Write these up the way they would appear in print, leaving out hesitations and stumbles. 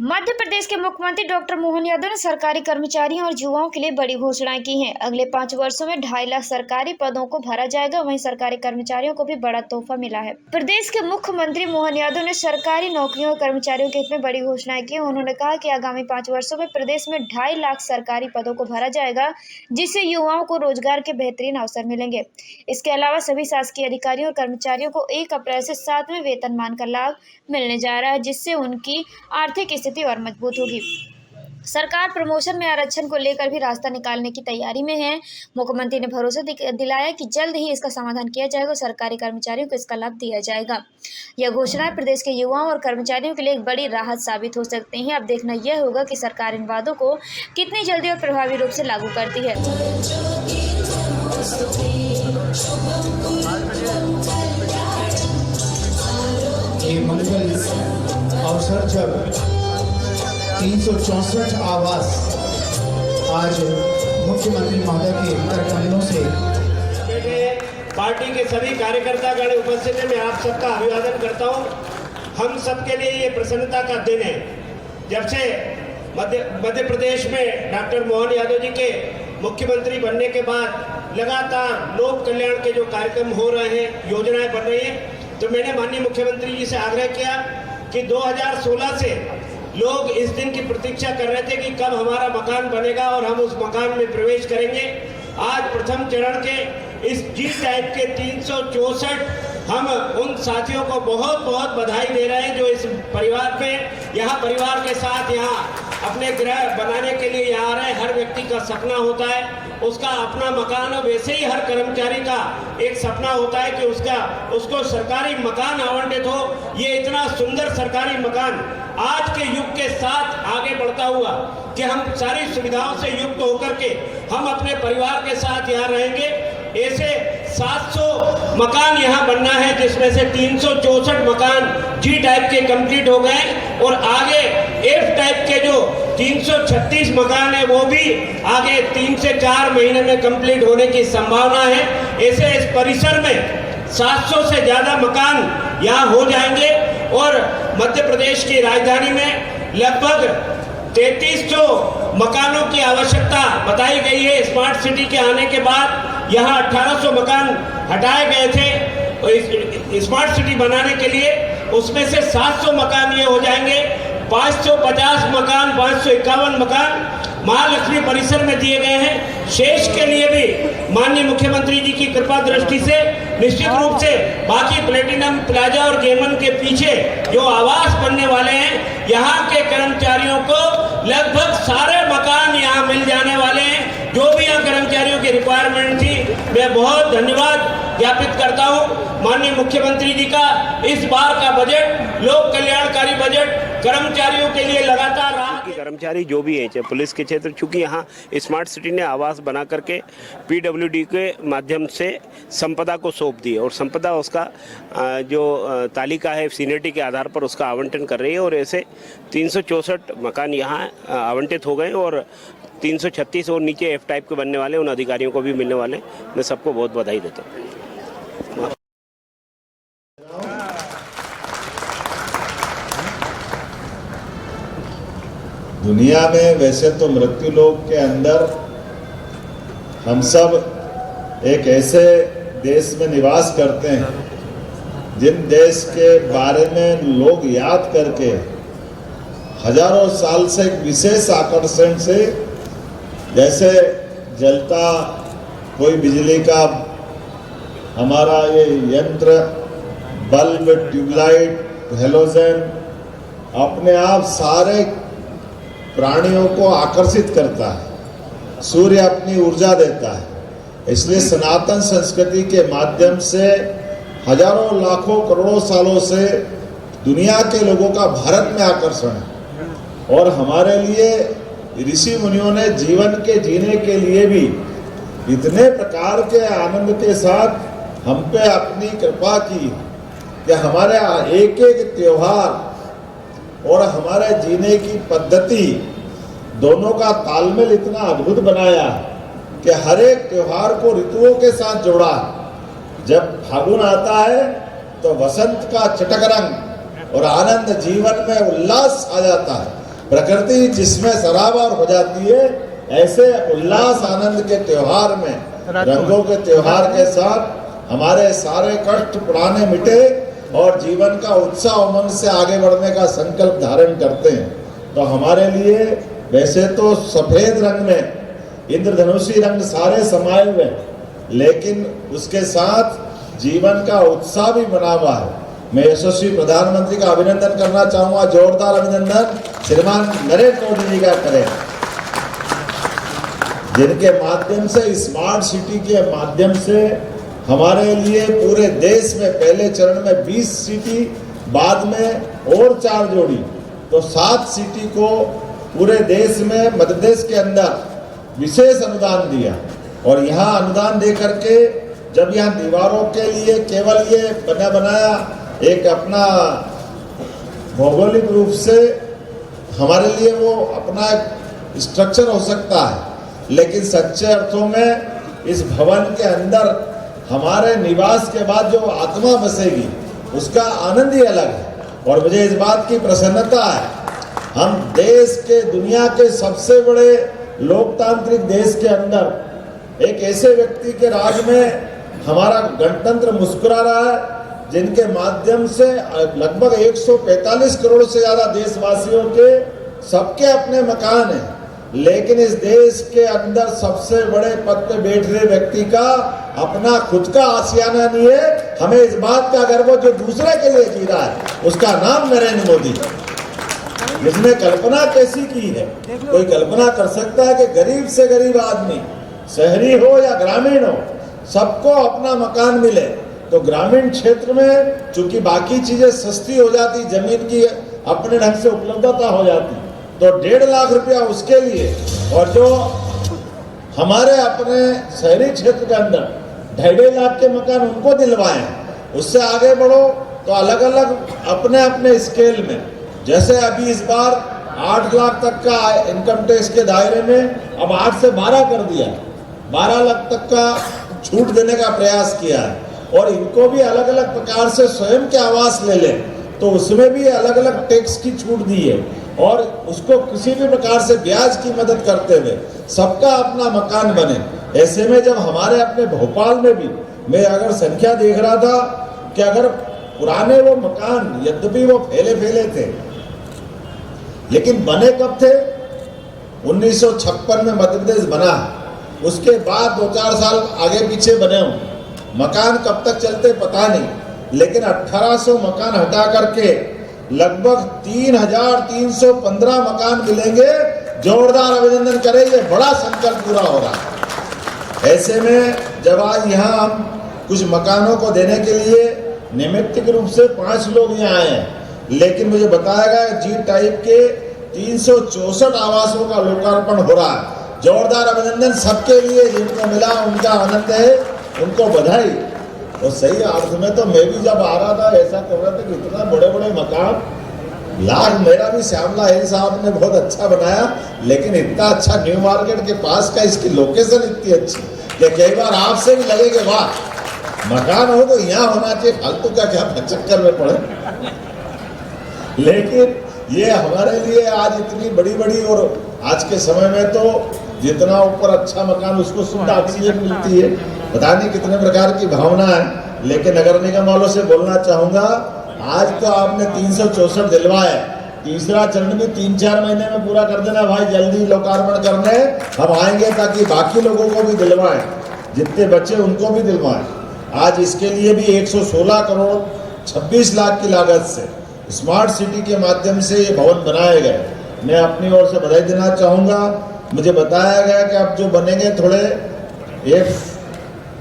मध्य प्रदेश के मुख्यमंत्री डॉक्टर मोहन यादव ने सरकारी कर्मचारियों और युवाओं के लिए बड़ी घोषणाएं की हैं। अगले 5 वर्षों में 2.5 लाख सरकारी पदों को भरा जाएगा। वहीं सरकारी कर्मचारियों को भी बड़ा तोहफा मिला है। प्रदेश के मुख्यमंत्री मोहन यादव ने सरकारी नौकरियों और कर्मचारियों के हित में बड़ी घोषणाएं की। उन्होंने कहा कि आगामी 5 वर्षों में प्रदेश में 2.5 लाख सरकारी पदों को भरा जाएगा, जिससे युवाओं को रोजगार के बेहतरीन अवसर मिलेंगे। इसके अलावा सभी शासकीय अधिकारियों और कर्मचारियों को 1 अप्रैल से 7वें वेतनमान का लाभ मिलने जा रहा है, जिससे उनकी आर्थिक स्थिति और मजबूत होगी। सरकार प्रमोशन में आरक्षण को लेकर भी रास्ता निकालने की तैयारी में है। मुख्यमंत्री ने भरोसा दिलाया कि जल्द ही इसका समाधान किया जाएगा और सरकारी कर्मचारियों को इसका लाभ दिया जाएगा। यह घोषणाएं प्रदेश के युवाओं और कर्मचारियों के लिए एक बड़ी राहत साबित हो सकती हैं। अब देखना यह होगा कि सरकार इन वादों को कितनी जल्दी और प्रभावी रूप से लागू करती है। अवसर जब 364 आवास आज मुख्यमंत्री महोदय के करकमलों से पार्टी के सभी कार्यकर्तागण उपस्थित हैं, मैं आप सबका अभिवादन करता हूं। हम सबके लिए ये प्रसन्नता का दिन है जब से मध्य प्रदेश में डॉक्टर मोहन यादव जी के मुख्यमंत्री बनने के बाद लगातार लोक कल्याण के जो कार्यक्रम हो रहे हैं, योजनाएं बन रही हैं। तो मैंने माननीय मुख्यमंत्री जी से आग्रह किया कि 2016 से लोग इस दिन की प्रतीक्षा कर रहे थे कि कब हमारा मकान बनेगा और हम उस मकान में प्रवेश करेंगे। आज प्रथम चरण के इस जी टाइप के 364 हम उन साथियों को बहुत बहुत बधाई दे रहे हैं जो इस परिवार में यहाँ परिवार के साथ यहाँ अपने गृह बनाने के लिए यहाँ आ रहे हैं। हर व्यक्ति का सपना होता है उसका अपना मकान, और वैसे ही हर कर्मचारी का एक सपना होता है कि उसको सरकारी मकान आवंटित हो। ये इतना सुंदर सरकारी मकान आज के युग के साथ आगे बढ़ता हुआ कि हम सारी सुविधाओं से युक्त होकर के हम अपने परिवार के साथ यहाँ रहेंगे। ऐसे 700 मकान यहाँ बनना है, जिसमें से 364 मकान जी टाइप के कंप्लीट हो गए और आगे एफ टाइप के जो 336 मकान है वो भी आगे 3 से 4 महीने में कंप्लीट होने की संभावना है। ऐसे इस परिसर में 700 से ज्यादा मकान यहाँ हो जाएंगे और मध्य प्रदेश की राजधानी में लगभग 3300 मकानों की आवश्यकता बताई गई है। स्मार्ट सिटी के आने के बाद यहाँ 1800 मकान हटाए गए थे स्मार्ट सिटी बनाने के लिए, उसमें से 700 मकान ये हो जाएंगे। 550 मकान 551 मकान महालक्ष्मी परिसर में दिए गए हैं। शेष के लिए भी माननीय मुख्यमंत्री जी की कृपा दृष्टि से निश्चित रूप से बाकी प्लेटिनम प्लाजा और गेमन के पीछे जो आवास बनने वाले हैं, यहाँ के कर्मचारियों को लगभग सारे मकान यहाँ मिल जाने वाले हैं। जो भी यहाँ कर्मचारियों की रिक्वायरमेंट थी, मैं बहुत धन्यवाद ज्ञापित करता हूँ माननीय मुख्यमंत्री जी का। इस बार का बजट लोक कल्याणकारी बजट कर्मचारियों के लिए लगातार रहा। कर्मचारी जो भी है, चाहे पुलिस के क्षेत्र, चूंकि यहाँ स्मार्ट सिटी ने आवास बना करके पीडब्ल्यूडी के माध्यम से संपदा को सौंप दी और संपदा उसका जो तालिका है सीनियरिटी के आधार पर उसका आवंटन कर रही है और ऐसे 364 मकान यहाँ आवंटित हो गए और 336 और नीचे एफ टाइप के बनने वाले उन अधिकारियों को भी मिलने वाले। मैं सबको बहुत बधाई देता हूँ। दुनिया में वैसे तो मृत्यु लोक के अंदर हम सब एक ऐसे देश में निवास करते हैं जिन देश के बारे में लोग याद करके हजारों साल से एक विशेष आकर्षण से, जैसे जलता कोई बिजली का हमारा ये यंत्र, बल्ब, ट्यूबलाइट, हेलोजन अपने आप सारे प्राणियों को आकर्षित करता है। सूर्य अपनी ऊर्जा देता है। इसलिए सनातन संस्कृति के माध्यम से हजारों लाखों करोड़ों सालों से दुनिया के लोगों का भारत में आकर्षण है और हमारे लिए ऋषि मुनियों ने जीवन के जीने के लिए भी इतने प्रकार के आनंद के साथ हम पे अपनी कृपा की कि हमारे एक एक त्योहार और हमारे जीने की पद्धति दोनों का तालमेल इतना अद्भुत बनाया कि हर एक त्योहार को ऋतुओं के साथ जोड़ा। जब फागुन आता है तो वसंत का चटक रंग और आनंद, जीवन में उल्लास आ जाता है। प्रकृति जिसमें सराबार हो जाती है, ऐसे उल्लास आनंद के त्योहार में, रंगों के त्योहार के साथ हमारे सारे कष्ट पुराने मिटे और जीवन का उत्साह उमंग से आगे बढ़ने का संकल्प धारण करते हैं। तो हमारे लिए वैसे तो सफेद रंग में इंद्रधनुषी रंग सारे समाये हुए, लेकिन उसके साथ जीवन का उत्साह भी बना हुआ है। मैं यशस्वी प्रधानमंत्री का अभिनंदन करना चाहूंगा, जोरदार अभिनंदन श्रीमान नरेंद्र मोदी जी का करें, जिनके माध्यम से स्मार्ट सिटी के माध्यम से हमारे लिए पूरे देश में पहले चरण में 20 सिटी, बाद में और 4 जोड़ी, तो 7 सिटी को पूरे देश में मध्य प्रदेश के अंदर विशेष अनुदान दिया। और यहाँ अनुदान दे करके जब यहाँ दीवारों के लिए केवल ये बनाया एक अपना भौगोलिक रूप से हमारे लिए वो अपना स्ट्रक्चर हो सकता है, लेकिन सच्चे अर्थों में इस भवन के अंदर हमारे निवास के बाद जो आत्मा बसेगी उसका आनंद ही अलग है। और मुझे इस बात की प्रसन्नता है, हम देश के दुनिया के सबसे बड़े लोकतांत्रिक देश के अंदर एक ऐसे व्यक्ति के राज में हमारा गणतंत्र मुस्कुरा रहा है, जिनके माध्यम से लगभग 145 करोड़ से ज्यादा देशवासियों के सबके अपने मकान हैं, लेकिन इस देश के अंदर सबसे बड़े पद पे बैठ रहे व्यक्ति का अपना खुद का आशियाना नहीं है। हमें इस बात का गर्व जो दूसरे के लिए जी रहा है, उसका नाम नरेंद्र मोदी। इसने कल्पना कैसी की है? कोई कल्पना कर सकता है कि गरीब से गरीब आदमी, शहरी हो या ग्रामीण हो, सबको अपना मकान मिले? तो ग्रामीण क्षेत्र में चूंकि बाकी चीजें सस्ती हो जाती, जमीन की अपने ढंग से उपलब्धता हो जाती, तो 1.5 लाख रुपया उसके लिए, और जो हमारे अपने शहरी क्षेत्र के अंदर 2.5 लाख के मकान उनको दिलवाएं। उससे आगे बढ़ो तो अलग अलग अपने अपने स्केल में, जैसे अभी इस बार 8 लाख तक का इनकम टैक्स के दायरे में अब 8 से 12 कर दिया, 12 लाख तक का छूट देने का प्रयास किया है। और इनको भी अलग अलग प्रकार से स्वयं के आवास ले लें तो उसमें भी अलग अलग टैक्स की छूट दी है, और उसको किसी भी प्रकार से ब्याज की मदद करते हुए सबका अपना मकान बने। ऐसे में जब हमारे अपने भोपाल में भी मैं अगर संख्या देख रहा था कि अगर पुराने वो मकान यद्यपि वो फैले थे, लेकिन बने कब थे? 1956 में मध्य प्रदेश बना, उसके बाद 2-4 साल आगे पीछे बने हों। मकान कब तक चलते पता नहीं, लेकिन 1800 मकान हटा करके लगभग 3315 मकान मिलेंगे। जोरदार अभिनंदन करें, ये बड़ा संकल्प पूरा हो रहा है। ऐसे में जब आज यहाँ हम कुछ मकानों को देने के लिए निमित्त रूप से 5 लोग यहाँ आए हैं, लेकिन मुझे बताया गया जी टाइप के 364 आवासों का लोकार्पण हो रहा है। जोरदार अभिनंदन सबके लिए, जिनको मिला उनका आनंद है, उनको बधाई। और सही अर्थ में तो मैं भी जब आ रहा था ऐसा कर रहा था कि इतना बड़े बड़े मकान, लाख मेरा भी श्यामला हिल साहब ने बहुत अच्छा बनाया, लेकिन इतना अच्छा न्यू मार्केट के पास का इसकी लोकेशन इतनी अच्छी कि कई बार आपसे भी लगे कि वाह मकान हो तो यहाँ होना चाहिए, फालतू का क्या चक्कर में पड़े। लेकिन ये हमारे लिए आज इतनी बड़ी बड़ी, और आज के समय में तो जितना ऊपर अच्छा मकान उसको शुद्ध ऑक्सीजन मिलती है, पता नहीं कितने प्रकार की भावना है। लेकिन नगर निगम वालों से बोलना चाहूंगा, आज तो आपने 364 दिलवाए, तीसरा चरण भी 3-4 महीने में पूरा कर देना भाई, जल्दी लोकार्पण करने हम आएंगे ताकि बाकी लोगों को भी दिलवाएं, जितने बच्चे उनको भी दिलवाएं। आज इसके लिए भी 116 करोड़ 26 लाख की लागत से स्मार्ट सिटी के माध्यम से ये भवन बनाए गए। मैं अपनी ओर से बधाई देना चाहूँगा। मुझे बताया गया कि अब जो बनेंगे थोड़े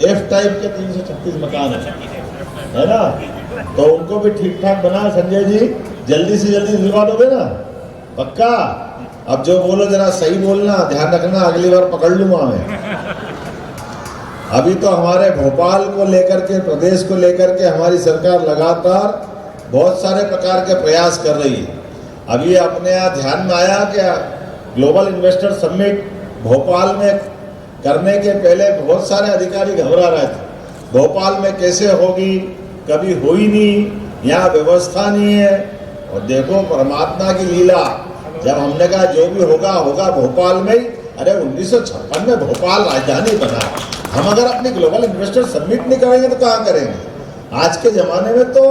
एफ टाइप के 336 मकान है ना, तो उनको भी ठीक ठाक बना। संजय जी जल्दी से जल्दी दिलवा दोगे ना? पक्का? अब जो बोलो जरा सही बोलना, ध्यान रखना, अगली बार पकड़ लूंगा मैं। अभी तो हमारे भोपाल को लेकर के, प्रदेश को लेकर के हमारी सरकार लगातार बहुत सारे प्रकार के प्रयास कर रही है। अभी अपने यहाँ ध्यान में आया कि ग्लोबल इन्वेस्टर समिट भोपाल में करने के पहले बहुत सारे अधिकारी घबरा रहे थे, भोपाल में कैसे होगी, कभी हुई नहीं, यहाँ व्यवस्था नहीं है। और देखो परमात्मा की लीला, जब हमने कहा जो भी होगा होगा भोपाल में ही। अरे 1956 में भोपाल राजधानी बना। हम अगर अपनी ग्लोबल इन्वेस्टर समिट नहीं करेंगे तो कहाँ करेंगे? आज के जमाने में तो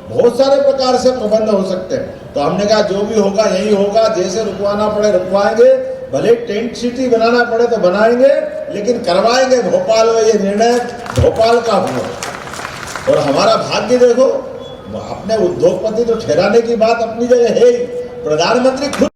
बहुत सारे प्रकार से प्रबंध हो सकते हैं। तो हमने कहा जो भी होगा यही होगा, जैसे रुकवाना पड़े रुकवाएंगे, भले टेंट सिटी बनाना पड़े तो बनाएंगे, लेकिन करवाएंगे भोपाल में। ये निर्णय भोपाल का हुआ। और हमारा भाग्य देखो, अपने उद्योगपति तो ठहराने की बात अपनी जगह है ही, प्रधानमंत्री खुद